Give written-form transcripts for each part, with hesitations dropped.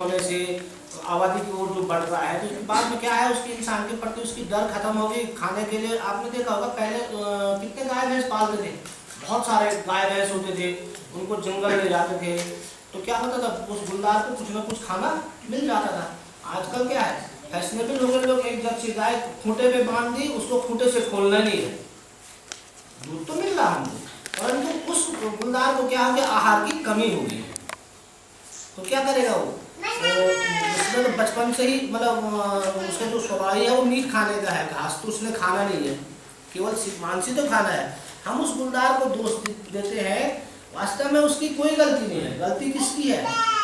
होने से आबादी की ओर जो बढ़ रहा है, तो इसके बाद में क्या है, उसकी इंसान के प्रति उसकी डर खत्म हो गई। खाने के लिए आपने देखा होगा पहले कितने गाय भैंस पालते थे, बहुत सारे गाय भैंस होते थे, उनको जंगल ले जाते थे, तो क्या होता था, उस गुलदार को कुछ ना कुछ खाना मिल जाता था। आजकल क्या है, फैशनेबल हो गए लोग, एक जब से गाय खूंटे पे बांध दी, उसको खूंटे से खोलना नहीं है। दूध तो मिल रहा हमको, परंतु उस गुलदार को क्या हो गया, आहार की कमी हो गई है। तो क्या करेगा वो, उसने तो बचपन से ही मतलब उसका जो स्वभाव है वो मीट खाने का है, घास तो उसने खाना नहीं है, केवल मांसी तो खाना है। हम उस गुलदार को दोष देते हैं, वास्तव में उसकी कोई गलती नहीं है। गलती किसकी है,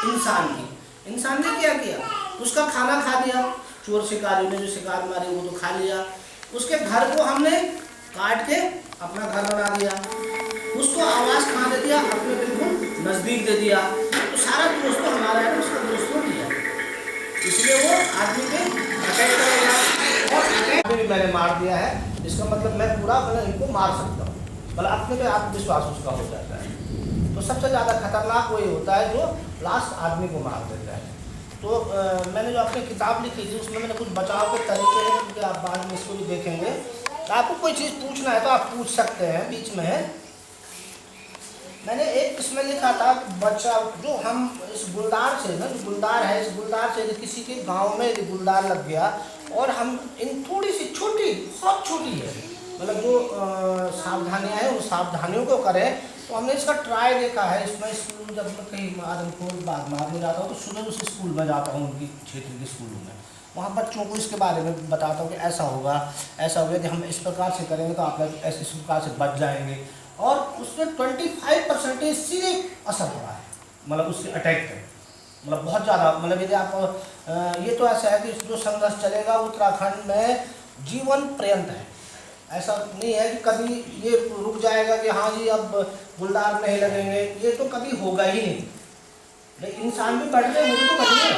इंसान की। इंसान ने क्या किया, उसका खाना खा लिया, चोर शिकारी ने जो शिकार मारी वो तो खा लिया, उसके घर को हमने काट के अपना घर बना दिया, उसको आवास कहाँ दे दिया, अपने बिल्कुल नज़दीक दे दिया। तो सारा दोस्त तो हमारा है, उसका दोस्त तो नहीं है, इसलिए वो आदमी पे अटैक करेगा। और अटैक भी मैंने मार दिया है, इसका मतलब मैं पूरा मतलब इनको मार सकता हूँ, मतलब अपने पे आत्मविश्वास उसका हो जाता है। तो सबसे ज़्यादा खतरनाक वही होता है जो लास्ट आदमी को मार देता है। तो मैंने जो अपनी किताब लिखी थी उसमें मैंने कुछ बचाव के तरीके हैं, क्योंकि आप बाद में इसको भी देखेंगे। तो आपको कोई चीज़ पूछना है तो आप पूछ सकते हैं बीच में। मैंने एक इसमें लिखा था बचाव, जो हम इस गुलदार से ना, जो गुलदार है, इस गुलदार से किसी के गांव में यदि गुलदार लग गया और हम इन थोड़ी सी छोटी, बहुत छोटी है, मतलब जो सावधानियाँ हैं उन सावधानियों को करें। तो हमने इसका ट्राई देखा है। इसमें स्कूल जब मैं कहीं आदमपुर बाद में जाता हूँ तो सुबह उस स्कूल में जाता हूँ, उनकी क्षेत्र के स्कूलों में, वहाँ बच्चों को इसके बारे में बताता हूँ कि ऐसा होगा, ऐसा होगा, कि हम इस प्रकार से करेंगे तो आप लोग इस प्रकार से बच जाएंगे। और उसमें 25% सीधे असर पड़ा है, मतलब उससे अटैक करें, मतलब बहुत ज़्यादा, मतलब यदि आप ये तो ऐसा है कि जो संघर्ष चलेगा उत्तराखंड में जीवन पर्यंत है। ऐसा नहीं है कि कभी ये रुक जाएगा कि हाँ जी अब गुलदार नहीं लगेंगे, ये तो कभी होगा ही नहीं। लेकिन इंसान भी बढ़ रहे, मुझे तो बढ़िए,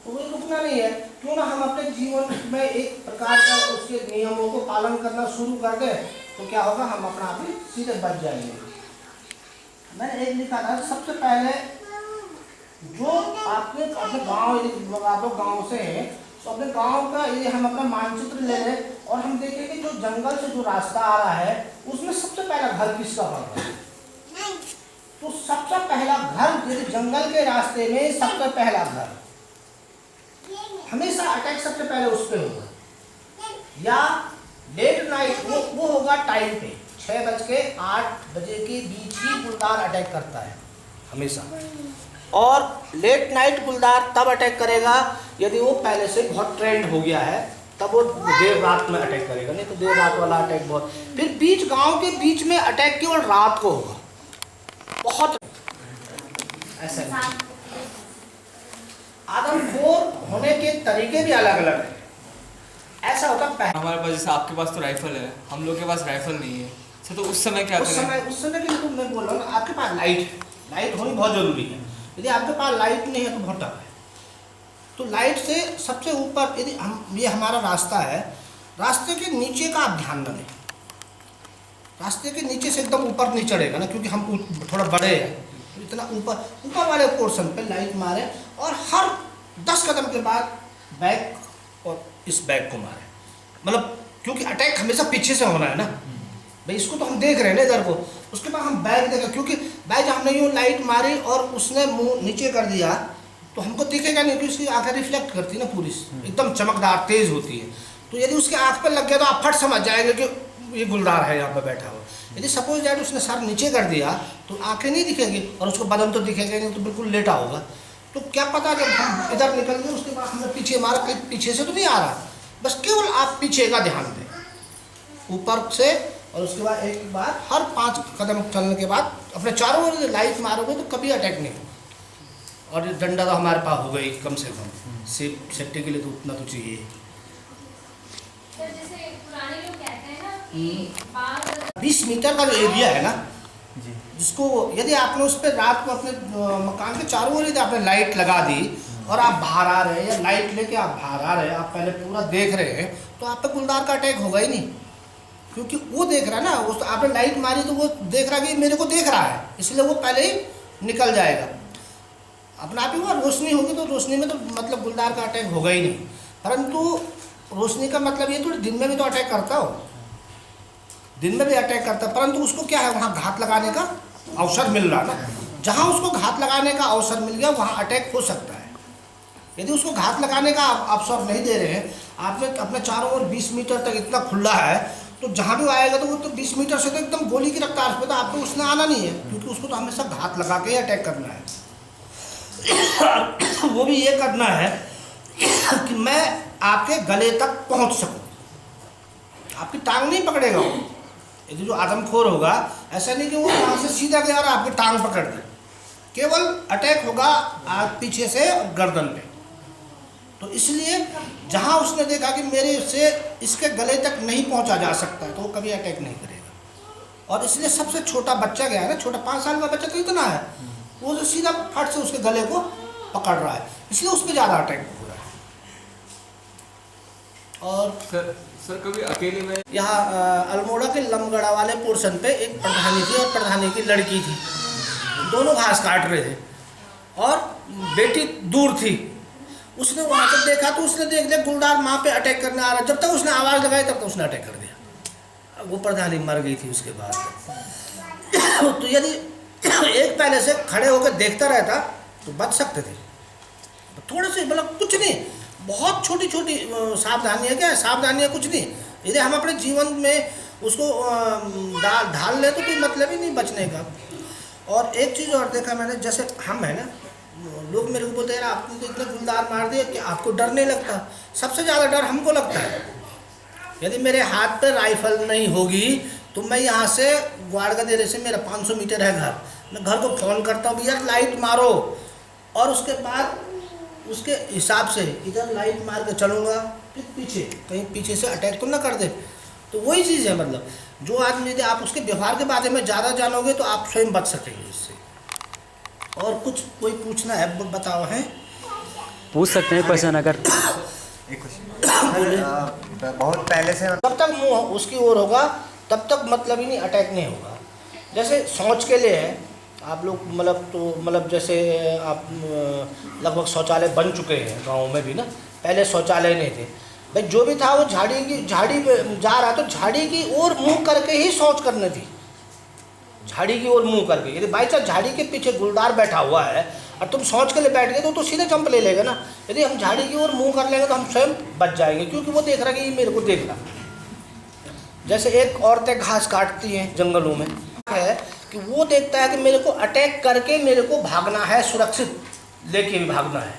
तो वो रुकना नहीं है। क्यों ना हम अपने जीवन में एक प्रकार का उसके नियमों को पालन करना शुरू कर दें, तो क्या होगा, हम अपना आप ही सीधे बच जाएंगे। मैंने एक लिखा था, सबसे पहले जो आपने अपने गांव, आप लोग गाँव से हैं तो अपने गांव का ये हम अपना मानचित्र ले लें और हम देखें कि जो जंगल से जो रास्ता आ रहा है उसमें सबसे पहला घर किसका पड़ रहा है। तो सबसे पहला घर, यदि जंगल के रास्ते में सबसे पहला घर, हमेशा अटैक सबसे पहले उस पर होगा, या लेट नाइट वो होगा टाइम पे 6:08 के बीच ही गुलदार अटैक करता है हमेशा। और लेट नाइट गुलदार तब अटैक करेगा यदि वो पहले से बहुत ट्रेंड हो गया है, तब वो देर रात में अटैक करेगा, नहीं तो देर रात वाला अटैक बहुत। फिर बीच गांव के बीच में अटैक केवल रात को होगा, बहुत ऐसा। आदमखोर होने के तरीके भी अलग अलग है। ऐसा होता है हमारे पास, जैसे आपके पास तो राइफल है, हम लोग के पास राइफल नहीं है, तो उस समय क्या करें? उस समय के लिए मैं बोल रहा हूँ, आपके पास लाइट होनी बहुत जरूरी है। यदि आपके पास लाइट नहीं है तो बहुत टफ है। तो लाइट से सबसे ऊपर, यदि हम, ये हमारा रास्ता है, रास्ते के नीचे का आप ध्यान दें, रास्ते के नीचे से एकदम ऊपर नहीं चढ़ेगा ना, क्योंकि हम थोड़ा बड़े हैं, तो इतना ऊपर वाले पोर्शन पे लाइट मारे और हर 10 कदम के बाद बैक और इस बैग को मारे, मतलब क्योंकि अटैक हमेशा पीछे से होना है ना भाई, इसको तो हम देख रहे हैं ना इधर को, उसके बाद हम बैग देखा, क्योंकि बैग हमने यूँ लाइट मारी और उसने मुंह नीचे कर दिया तो हमको दिखेगा नहीं, क्योंकि उसकी आंखें रिफ्लेक्ट करती है ना, पूरी एकदम चमकदार तेज होती है। तो यदि उसके आंख पर लग गया तो आप फट समझ जाएंगे कि ये गुलदार है यहाँ पर बैठा हुआ। यदि सपोज दैट उसने सर नीचे कर दिया तो आंखें नहीं दिखेंगी और उसको बदन तो दिखेगा नहीं, तो बिल्कुल लेटा होगा। तो क्या पता जब हम इधर निकल गए उसके बाद हमने पीछे मारा, कहीं पीछे से तो नहीं आ रहा, बस केवल आप पीछे का ध्यान दें ऊपर से, और उसके बाद एक बार हर 5 कदम चलने के बाद अपने चारों ओर लाइट मारोगे तो कभी अटैक नहीं होगा। और डंडा तो हमारे पास होगा ही कम से कम, सेफ्टी के लिए तो उतना तो चाहिए। तो जैसे पुराने लोग कहते हैं ना, 20 मीटर का जो एरिया है ना जी, जिसको यदि आपने उस पर रात को अपने मकान के चारों ओर यदि आपने लाइट लगा दी और आप बाहर आ रहे हैं या लाइट लेके आप बाहर आ रहे हैं, आप पहले पूरा देख रहे हैं, तो आप पे गुलदार का अटैक होगा ही नहीं, क्योंकि वो देख रहा है ना, उस आपने लाइट मारी तो वो देख रहा है कि मेरे को देख रहा है, इसलिए वो पहले ही निकल जाएगा। अपना आप ही हुआ। रोशनी होगी तो रोशनी में तो मतलब गुलदार का अटैक होगा ही नहीं, परंतु रोशनी का मतलब ये थोड़ी दिन में भी तो अटैक करता हो, दिन में भी अटैक करता, परंतु उसको क्या है वहाँ घात लगाने का अवसर मिल रहा ना। जहाँ उसको घात लगाने का अवसर मिल गया वहाँ अटैक हो सकता है। यदि उसको घात लगाने का अवसर नहीं दे रहे हैं, आपने अपने चारों ओर 20 मीटर तक इतना खुला है, तो जहाँ भी आएगा तो वो तो 20 मीटर से तो एकदम गोली की रफ्तार पे, तो आपको उसने आना नहीं है, क्योंकि उसको तो हमेशा घात लगा के ही अटैक करना है। वो भी ये करना है कि मैं आपके गले तक पहुँच सकूँ, आपकी टांग नहीं पकड़ेगा वो। यदि जो आदमखोर होगा, ऐसा नहीं कि वो वहाँ से सीधा गया और आपकी टांग पकड़ दे, केवल अटैक होगा पीछे से गर्दन पे। तो इसलिए जहाँ उसने देखा कि मेरे से इसके गले तक नहीं पहुँचा जा सकता है, तो वो कभी अटैक नहीं करेगा। और इसलिए सबसे छोटा बच्चा गया है ना, छोटा 5 साल का बच्चा तो इतना है, वो जो सीधा फट से उसके गले को पकड़ रहा है, इसलिए उस पर ज़्यादा अटैक हो रहा है। और सर कभी अकेले में यहाँ अल्मोड़ा के लमगढ़ा वाले पोर्शन पे एक प्रधानी थी और प्रधानी की लड़की थी, दोनों घास काट रहे थे और बेटी दूर थी। उसने वहाँ से देखा तो उसने देख लिया गुलदार माँ पे अटैक करने आ रहा है। जब तक उसने आवाज़ लगाई तब तक उसने अटैक कर दिया। अब वो प्रधानी मर गई थी उसके बाद। तो यदि एक पहले से खड़े होकर देखता रहता तो बच सकते थे। थोड़े से मतलब कुछ नहीं, बहुत छोटी छोटी सावधानियाँ, क्या है सावधानियाँ, कुछ नहीं। यदि हम अपने जीवन में उसको ढाल ले तो कोई मतलब ही नहीं बचने का। और एक चीज़ और देखा मैंने, जैसे हम है ना, लोग मेरे को बोलते हैं आपने तो इतना गुलदार मार दिया कि आपको डर नहीं लगता। सबसे ज़्यादा डर हमको लगता है। यदि मेरे हाथ पर राइफल नहीं होगी तो मैं यहाँ से ग्वाड़गदेरे से मेरा 500 मीटर है घर, मैं घर को फ़ोन करता हूँ भैया लाइट मारो, और उसके बाद उसके हिसाब से इधर लाइट मार के चलूँगा, फिर पीछे कहीं पीछे से अटैक तो ना कर दे। तो वही चीज़ है, मतलब जो आदमी यदि आप उसके व्यवहार के बारे में ज़्यादा जानोगे तो आप स्वयं बच सकेंगे इससे। और कुछ कोई पूछना है बताओ। है पूछ सकते हैं क्वेश्चन अगर एक क्वेश्चन। बहुत पहले से जब तक मुंह उसकी ओर होगा तब तक मतलब ही नहीं अटैक नहीं होगा। जैसे शौच के लिए है, आप लोग मतलब जैसे आप लगभग शौचालय बन चुके हैं गाँव में भी ना, पहले शौचालय नहीं थे भाई। जो भी था वो झाड़ी पे जा रहा तो झाड़ी की ओर मुँह करके ही शौच करनी थी, झाड़ी की ओर मुँह करके। यदि बाई चांस झाड़ी के पीछे गुलदार बैठा हुआ है और तुम शौच के लिए बैठ गए तो सीधे जंप ले लेगा ना। यदि हम झाड़ी की ओर मुँह कर लेंगे तो हम स्वयं बच जाएंगे, क्योंकि वो देख रहा है कि ये मेरे को देख रहा। जैसे एक औरतें घास काटती हैं जंगलों में, है कि वो देखता है कि मेरे को अटैक करके मेरे को भागना है, सुरक्षित लेके भी भागना है,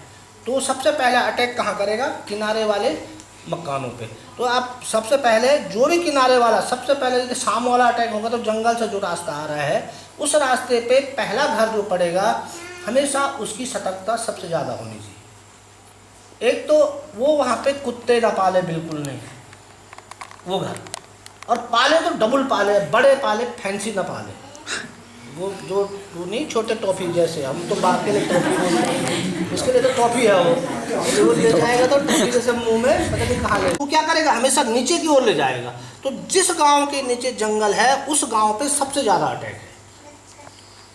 तो सबसे पहले अटैक कहाँ करेगा? किनारे वाले मकानों पे। तो आप सबसे पहले जो भी किनारे वाला, सबसे पहले यदि शाम वाला अटैक होगा तो जंगल से जो रास्ता आ रहा है उस रास्ते पे पहला घर जो पड़ेगा हमेशा उसकी सतर्कता सबसे ज़्यादा होनी चाहिए। एक तो वो वहाँ पे कुत्ते ना पाले, बिल्कुल नहीं वो घर, और पाले तो डबल पाले, बड़े पाले, फैंसी ना पाले। वो जो नहीं छोटे टॉफ़ी जैसे, हम तो बात के लिए टॉफ़ी बोलते हैं, उसके लिए तो टॉफ़ी है वो ले जाएगा तो टॉफ़ी जैसे मुंह में पता नहीं कहाँ ले। वो क्या करेगा? हमेशा नीचे की ओर ले जाएगा। तो जिस गांव के नीचे जंगल है उस गांव पे सबसे ज़्यादा अटैक है।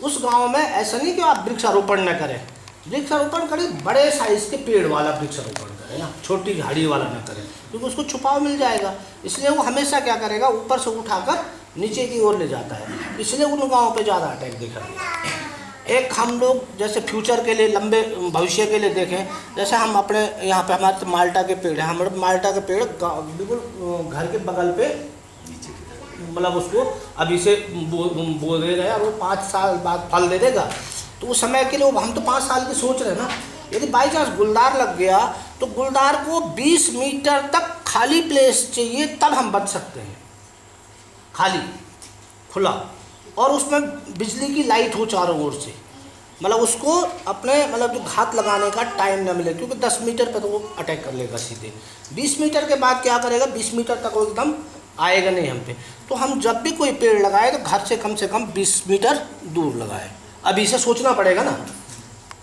उस गांव में ऐसा नहीं कि आप वृक्षारोपण न करें, वृक्षारोपण करें, बड़े साइज़ के पेड़ वाला वृक्षारोपण करें ना, छोटी झाड़ी वाला ना करें, क्योंकि उसको छुपाव मिल जाएगा। इसलिए वो हमेशा क्या करेगा? ऊपर से उठाकर नीचे की ओर ले जाता है। इसलिए उन गाँव पे ज़्यादा अटैक देखा गया। एक हम लोग जैसे फ्यूचर के लिए, लंबे भविष्य के लिए देखें, जैसे हम अपने यहाँ पे हमारे माल्टा के पेड़ हैं, हमारे माल्टा के पेड़ बिल्कुल घर के बगल पे, मतलब उसको अभी से बो दे रहे हैं और वो 5 साल बाद फल दे देगा। तो उस समय के लिए हम तो 5 साल की सोच रहे हैं ना। यदि बाई चांस गुलदार लग गया तो गुलदार को 20 मीटर तक खाली प्लेस चाहिए, तब हम बच सकते हैं, खाली खुला, और उसमें बिजली की लाइट हो चारों ओर से, मतलब उसको अपने मतलब जो घात लगाने का टाइम ना मिले, क्योंकि 10 मीटर पर तो वो अटैक कर लेगा सीधे। 20 मीटर के बाद क्या करेगा? 20 मीटर तक वो एकदम आएगा नहीं हम पे। तो हम जब भी कोई पेड़ लगाए तो घर से कम 20 मीटर दूर लगाए। अभी से सोचना पड़ेगा ना,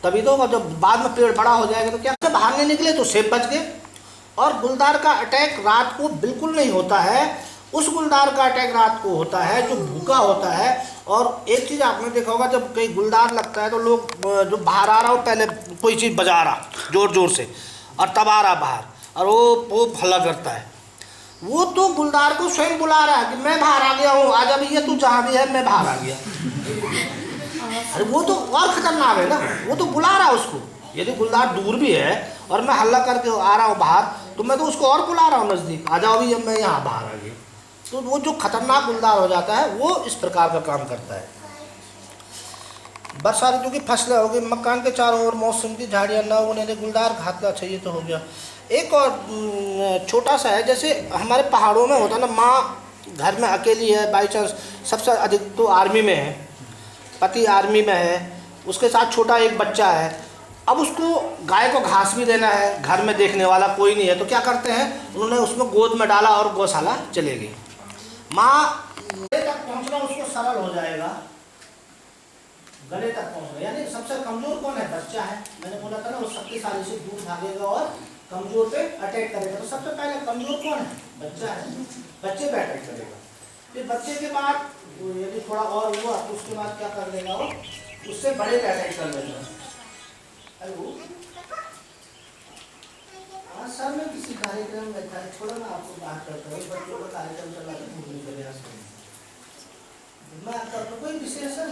तभी तो जब बाद में पेड़ बड़ा हो जाएगा तो क्या से बाहर नहीं निकले तो सेब बच गए। और गुलदार का अटैक रात को बिल्कुल नहीं होता है, उस गुलदार का अटैक रात को होता है जो भूखा होता है। और एक चीज़ आपने देखा होगा, जब कहीं गुलदार लगता है तो लोग जो बाहर आ रहा हो पहले कोई चीज़ बजा रहा ज़ोर ज़ोर से, और तब आ रहा बाहर, और वो हल्ला करता है। वो तो गुलदार को स्वयं बुला रहा है कि मैं बाहर आ गया हूँ, आजा भैया तू जहाँ भी है मैं बाहर आ गया। अरे वो तो और खतरनाक है ना, वो तो बुला रहा है उसको। यदि गुलदार दूर भी है और मैं हल्ला करके आ रहा हूँ बाहर, तो मैं तो उसको और बुला रहा हूँ नज़दीक, आ जाओ भैया मैं यहाँ बाहर आ गया। तो वो जो खतरनाक गुलदार हो जाता है वो इस प्रकार का काम करता है। बरसात ऋतु की फसलें हो गई, मकान के चारों ओर मौसम की झाड़ियाँ न होने, गुलदार घात का, अच्छा ये तो हो गया। एक और छोटा सा है, जैसे हमारे पहाड़ों में होता ना, माँ घर में अकेली है बाई चांस, सबसे अधिक तो आर्मी में है, पति आर्मी में है, उसके साथ छोटा एक बच्चा है। अब उसको गाय को घास भी देना है, घर में देखने वाला कोई नहीं है, तो क्या करते हैं, उन्होंने उसमें गोद में डाला और गौशाला चले गई। माँ गले तक पहुँचना उसको सरल हो जाएगा, गले तक पहुँचना। यानी सबसे कमज़ोर कौन है, बच्चा है। मैंने बोला था ना वो शक्तिशाली से दूर भागेगा और कमज़ोर पे अटैक करेगा। तो सबसे पहले कमज़ोर कौन है, बच्चा है, बच्चे पे अटैक करेगा। फिर बच्चे के बाद यदि थोड़ा और हुआ तो उसके बाद क्या कर देगा, वो उससे बड़े पे अटैक कर देगा। हेलो, हाँ सर मैं किसी कार्यक्रम में था, छोड़ो ना आपको बात करता हूँ। बच्चों का कार्यक्रम चला था, घूमने का प्रयास करें, मैं आपका कोई विशेष है।